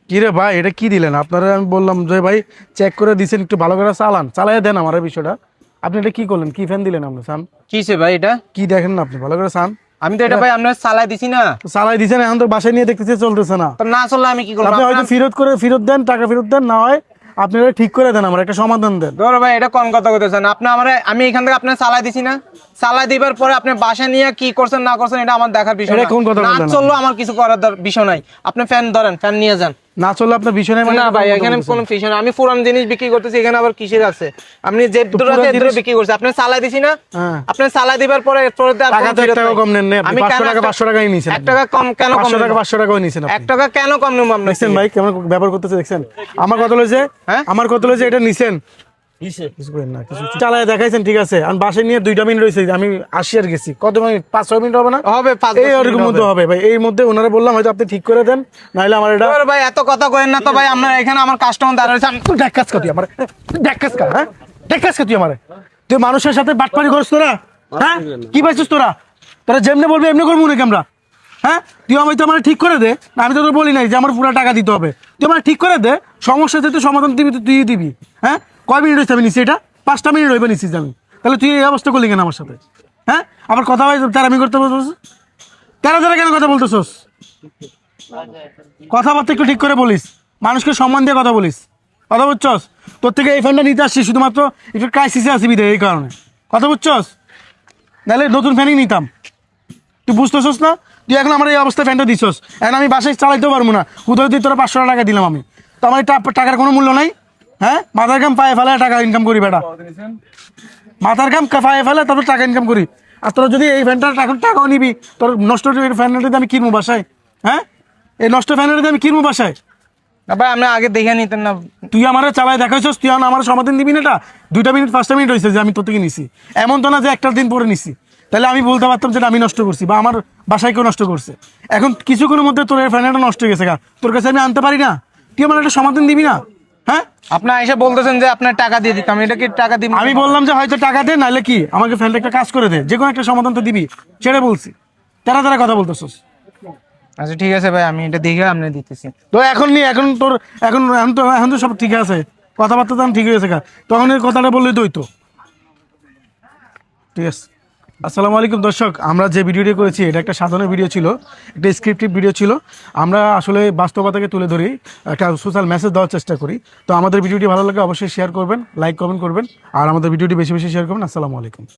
কি রে ভাই, এটা কি দিলেন আপনারা? আমি বললাম যে ভাই চেক করে দিছেন, একটু ভালো করে চালাই দেন আমার বিষয়টা। আপনি এটা কি করলেন? কি ফ্যান দিলেন আপনি? সান কিসে ভাই এটা? কি দেখেন না আপনি? ভালো করে সান। আমি তো এটা ভাই আপনার চালাই দিছি না। চালাই দিছেন, এখন তো বাসায় নিয়ে দেখতেছে চলতেছে না। তো না চললে আমি কি করবো? আপনি হয়তো ফেরত দেন, টাকা ফেরত দেন, না হয় আপনি এটা ঠিক করে দেন, আমার একটা সমাধান দেন। ধরো ভাই, এটা কোন কথা কইতেছেন আপনি? আমি এখান থেকে আপনার চালাই দিছি না। চালাই দিবার পরে আপনি বাসা নিয়ে কি করছেন না করছেন এটা আমার দেখার বিষয় না। এটা কোন কথা না বললেন? চললো আমার কিছু করার বিষয় নাই। আপনি ফ্যান ধরেন, ফ্যান নিয়ে যান। না চললে আপনার বিষয় নাই মানে? না ভাই, এখানে কোনো বিষয় না। আমি পুরান জিনিস বিক্রি করতেছি, এখানে আবার কিসের আছে? আপনি যে বিক্রি করছে আপনি চালাই দিছি না। আপনি চালাই দিবার পরে টাকা তো 1 টাকা কম নেন না। আপনি 500 টাকা 500 টাকাই নিছেন। 1 টাকা কম কেন? 500 টাকা 500 টাকাই নিছেন আপনি। 1 টাকা কেন কম নেব? আপনি দেখছেন ভাই কেমন ব্যবহার করতেছে? দেখছেন আমার কথা হলো যে, আমার কথা হলো যে এটা নিছেন চালায় দেখাইছেন, ঠিক আছে। আমি বাসায় নিয়ে 2টা মিনিট রয়েছে, আমি আসি আর গেছি। কত মিনিট? 5-6 মিনিট হবে না? হবে, এই ওরকম মধ্যে হবে ভাই। এই মধ্যে ওনারা বললাম হয়তো আপনি ঠিক করে দেন, নাহলে আমার এটা। ভাই এত কথা কইেন না তো ভাই। আপনার এখানে আমার কাস্টমার দাঁড়াইছে। তুই ডেকাস তুই আমার ডেকাস কা, হ্যাঁ ডেকাস তুই আমার। তুই মানুষের সাথে বাটপারি করিস তোরা, হ্যাঁ? কি পাইছিস তোরা? যেমনি বলবি এমনি করবো নাকি আমরা? হ্যাঁ, তুই আমি তো আমার ঠিক করে দে। আমি তো তোর বলি নাই যে আমার পুরো টাকা দিতে হবে। তুই আমার ঠিক করে দে, সমস্যা যেহেতু সমাধান দিবি তো তুই দিবি। হ্যাঁ, কয় মিনিট হয়েছে আমি নিছি? এটা 5টা মিনিট হইবে নিছিস আমি। তাহলে তুই এই অবস্থা করলি কেন আমার সাথে? হ্যাঁ, আবার কথা হয় তার আমি করতে বলতেছ, তারা কেন কথা বলতেছস? কথাবার্তা একটু ঠিক করে বলিস, মানুষকে সম্মান দিয়ে কথা বলিস। কথা বুঝছস? তোর থেকে এই ফ্যানটা নিতে আসছি শুধুমাত্র একটু ক্রাইসিসে আসবি এই কারণে। কথা বুঝছস? নাহলে নতুন ফ্যানই নিতাম। তুই বুঝতেছস না? তুই এখন আমার এই অবস্থায় ফ্যানটা দিছস, এখন আমি বাসায় চালাইতেও পারবো না। কোথাও দিয়ে তোরা 500 টাকা দিলাম আমি, তো আমার টাকার কোনো মূল্য নাই? হ্যাঁ, মাথার কাম পায়ে ফেলে টাকা ইনকাম করি বেটা। মাথার কাম পায়ে ফেলে তারপর টাকা ইনকাম করি। আর তোরা যদি এই ফ্যানটা টাকাও নিবি, তোর নষ্ট ফ্যানটা আমি কিনবো বাসায়? হ্যাঁ, এই নষ্ট ফ্যানটা আমি কিনবো বাসায়? ভাই আপনি আগে দেখে নিতেন না। তুই আমার চালায় দেখাইছস, তুই আমার সমাধান দিবি না? এটা 2টা মিনিট 5টা মিনিট হয়েছে যে আমি তোর থেকে নিছি। এমন তো না যে একটা দিন পরে নিছি। তাহলে আমি বলতে পারতাম যে আমি নষ্ট করছি বা আমার বাসায় কেউ নষ্ট করছে। এখন কিছুক্ষণের মধ্যে তোর ফ্যানটা নষ্ট হয়ে গেছে, তোর কাছে আমি আনতে পারি না? তুই আমার একটা সমাধান দিবি না? হ্যাঁ, আপনি এসে বলতেছেন যে আপনার টাকা দিয়ে দিতাম, এটা কি টাকা দিবেন? আমি বললাম যে হয়তো টাকা দে, নাহলে কি আমাকে ফ্যানটা একটা কাজ করে দে, যে কোনো একটা সমাধান তো দিবি, সেটা বলছি। তারা কথা বলতেছস। আচ্ছা ঠিক আছে ভাই, আমি এটা দেখে আপনি দিতেছি। তো এখন নি, এখন তোর এখন তো সব ঠিক আছে, কথাবার্তা তো ঠিক হয়েছে। তখন এই কথাটা বললেই তো হইতো। ঠিক আছে। আসসালামু আলাইকুম দর্শক, আমরা যে ভিডিওটি করেছি এটা একটা সাধারণ ভিডিও ছিল, একটা স্ক্রিপ্টিভ ভিডিও ছিল। আমরা আসলে বাস্তবতাকে তুলে ধরি, একটা সোশ্যাল মেসেজ দেওয়ার চেষ্টা করি। তো আমাদের ভিডিওটি ভালো লাগে অবশ্যই শেয়ার করবেন, লাইক কমেন্ট করবেন, আর আমাদের ভিডিওটি বেশি বেশি শেয়ার করবেন। আসসালামু আলাইকুম।